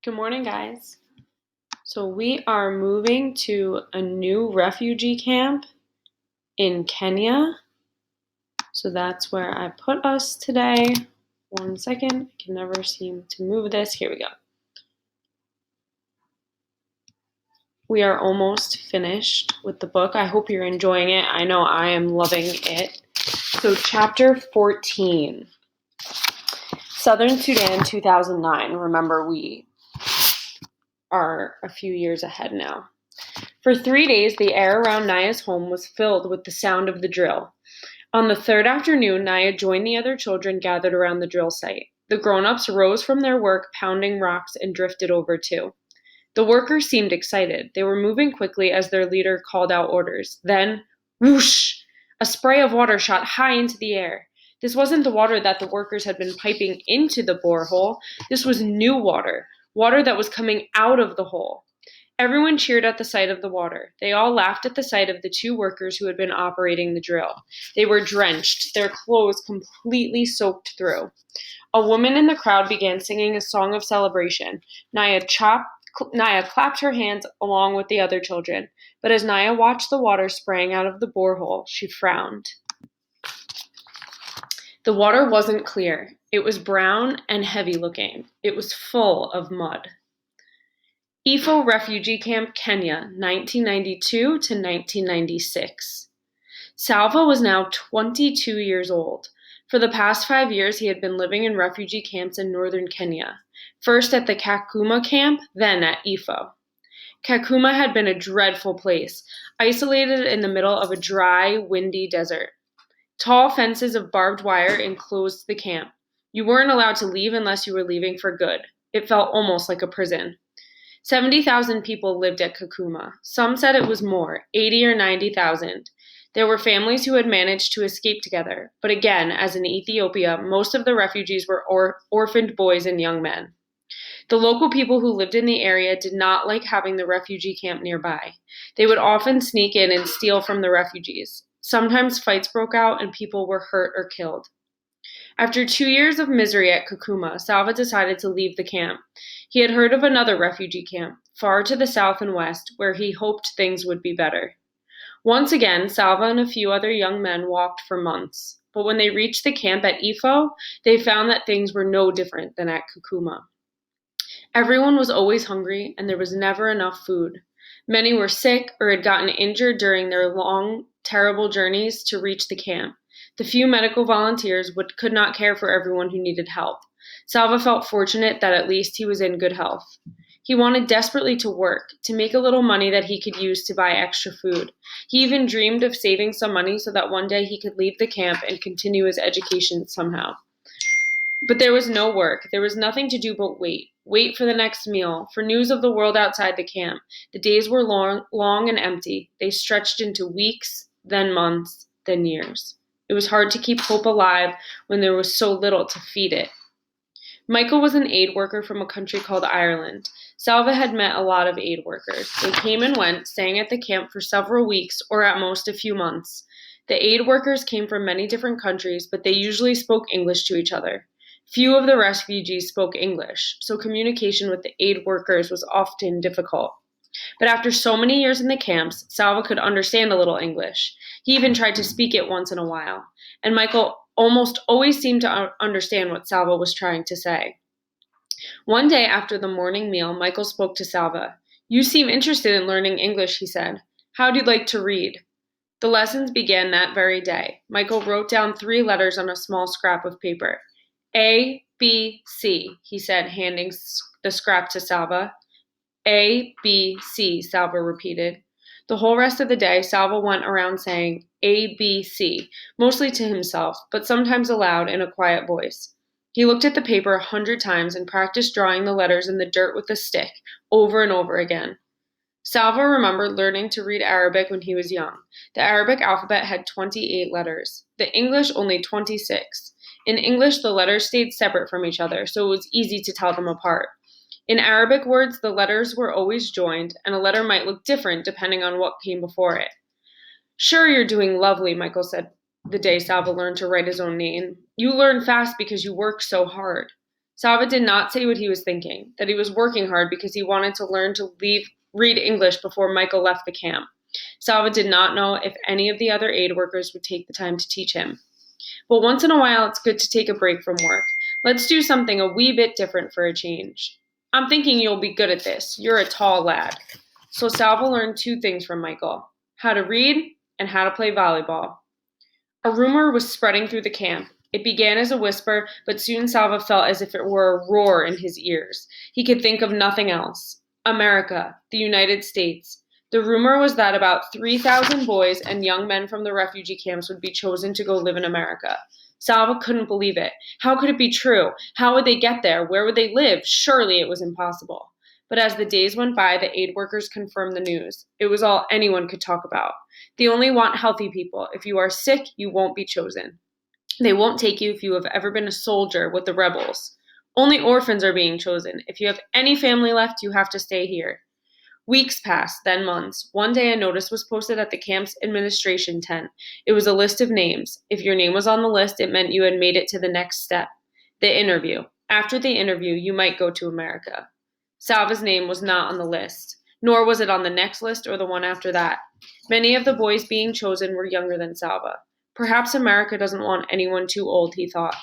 Good morning, guys. So we are moving to a new refugee camp in Kenya. So that's where I put us today. One second, I can never seem to move this. Here we go. We are almost finished with the book. I hope you're enjoying it. I know I am loving it. So chapter 14, Southern Sudan 2009. Remember, we are a few years ahead now. For 3 days, the air around Naya's home was filled with the sound of the drill. On the third afternoon, Naya joined the other children gathered around the drill site. The grown-ups rose from their work, pounding rocks, and drifted over too. The workers seemed excited. They were moving quickly as their leader called out orders. Then, whoosh! A spray of water shot high into the air. This wasn't the water that the workers had been piping into the borehole. This was new water, water that was coming out of the hole. Everyone cheered at the sight of the water. They all laughed at the sight of the two workers who had been operating the drill. They were drenched, their clothes completely soaked through. A woman in the crowd began singing a song of celebration. Naya clapped her hands along with the other children, but as Naya watched the water spraying out of the borehole, she frowned. The water wasn't clear. It was brown and heavy looking. It was full of mud. Ifo Refugee Camp, Kenya, 1992 to 1996. Salva was now 22 years old. For the past 5 years, he had been living in refugee camps in northern Kenya, first at the Kakuma camp, then at Ifo. Kakuma had been a dreadful place, isolated in the middle of a dry, windy desert. Tall fences of barbed wire enclosed the camp. You weren't allowed to leave unless you were leaving for good. It felt almost like a prison. 70,000 people lived at Kakuma. Some said it was more, 80 or 90,000. There were families who had managed to escape together, but again, as in Ethiopia, most of the refugees were orphaned boys and young men. The local people who lived in the area did not like having the refugee camp nearby. They would often sneak in and steal from the refugees. Sometimes fights broke out and people were hurt or killed. After 2 years of misery at Kakuma, Salva decided to leave the camp. He had heard of another refugee camp, far to the south and west, where he hoped things would be better. Once again, Salva and a few other young men walked for months. But when they reached the camp at Ifo, they found that things were no different than at Kakuma. Everyone was always hungry, and there was never enough food. Many were sick or had gotten injured during their long, terrible journeys to reach the camp. The few medical volunteers could not care for everyone who needed help. Salva felt fortunate that at least he was in good health. He wanted desperately to work, to make a little money that he could use to buy extra food. He even dreamed of saving some money so that one day he could leave the camp and continue his education somehow. But there was no work. There was nothing to do but wait. Wait for the next meal, for news of the world outside the camp. The days were long and empty. They stretched into weeks, then months, then years. It was hard to keep hope alive when there was so little to feed it. Michael was an aid worker from a country called Ireland. Salva had met a lot of aid workers. They came and went, staying at the camp for several weeks or at most a few months. The aid workers came from many different countries, but they usually spoke English to each other. Few of the refugees spoke English, so communication with the aid workers was often difficult. But after so many years in the camps, Salva could understand a little English. He even tried to speak it once in a while, and Michael almost always seemed to understand what Salva was trying to say. One day after the morning meal, Michael spoke to Salva. "You seem interested in learning English," he said. "How'd you like to read?" The lessons began that very day. Michael wrote down 3 letters on a small scrap of paper. A, B, C, he said, handing the scrap to Salva. A, B, C, Salva repeated. The whole rest of the day, Salva went around saying A, B, C, mostly to himself, but sometimes aloud in a quiet voice. He looked at the paper 100 times and practiced drawing the letters in the dirt with a stick, over and over again. Salva remembered learning to read Arabic when he was young. The Arabic alphabet had 28 letters, the English only 26. In English, the letters stayed separate from each other, so it was easy to tell them apart. In Arabic words, the letters were always joined, and a letter might look different depending on what came before it. "Sure, you're doing lovely," Michael said the day Salva learned to write his own name. "You learn fast because you work so hard." Salva did not say what he was thinking, that he was working hard because he wanted to learn to read English before Michael left the camp. Salva did not know if any of the other aid workers would take the time to teach him. But once in a while, it's good to take a break from work. Let's do something a wee bit different for a change. I'm thinking you'll be good at this. You're a tall lad. So Salva learned two things from Michael: how to read and how to play volleyball. A rumor was spreading through the camp. It began as a whisper, but soon Salva felt as if it were a roar in his ears. He could think of nothing else. America, the United States. The rumor was that about 3,000 boys and young men from the refugee camps would be chosen to go live in America. Salva couldn't believe it. How could it be true? How would they get there? Where would they live? Surely it was impossible. But as the days went by, the aid workers confirmed the news. It was all anyone could talk about. They only want healthy people. If you are sick, you won't be chosen. They won't take you if you have ever been a soldier with the rebels. Only orphans are being chosen. If you have any family left, you have to stay here. Weeks passed, then months. One day a notice was posted at the camp's administration tent. It was a list of names. If your name was on the list, it meant you had made it to the next step, the interview. After the interview, you might go to America. Salva's name was not on the list, nor was it on the next list or the one after that. Many of the boys being chosen were younger than Salva. Perhaps America doesn't want anyone too old, he thought.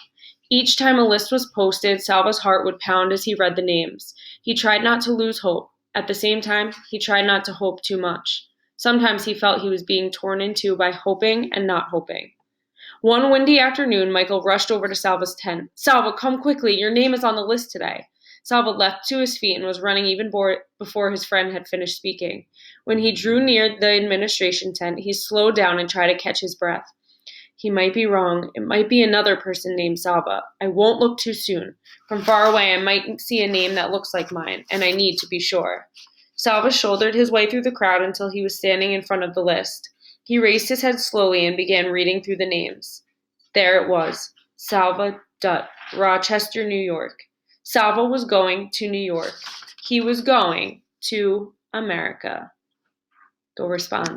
Each time a list was posted, Salva's heart would pound as he read the names. He tried not to lose hope. At the same time, he tried not to hope too much. Sometimes he felt he was being torn in two by hoping and not hoping. One windy afternoon, Michael rushed over to Salva's tent. "Salva, come quickly. Your name is on the list today." Salva leapt to his feet and was running even before his friend had finished speaking. When he drew near the administration tent, he slowed down and tried to catch his breath. He might be wrong. It might be another person named Salva. I won't look too soon. From far away, I might see a name that looks like mine, and I need to be sure. Salva shouldered his way through the crowd until he was standing in front of the list. He raised his head slowly and began reading through the names. There it was. Salva Dutt, Rochester, New York. Salva was going to New York. He was going to America. Go respond.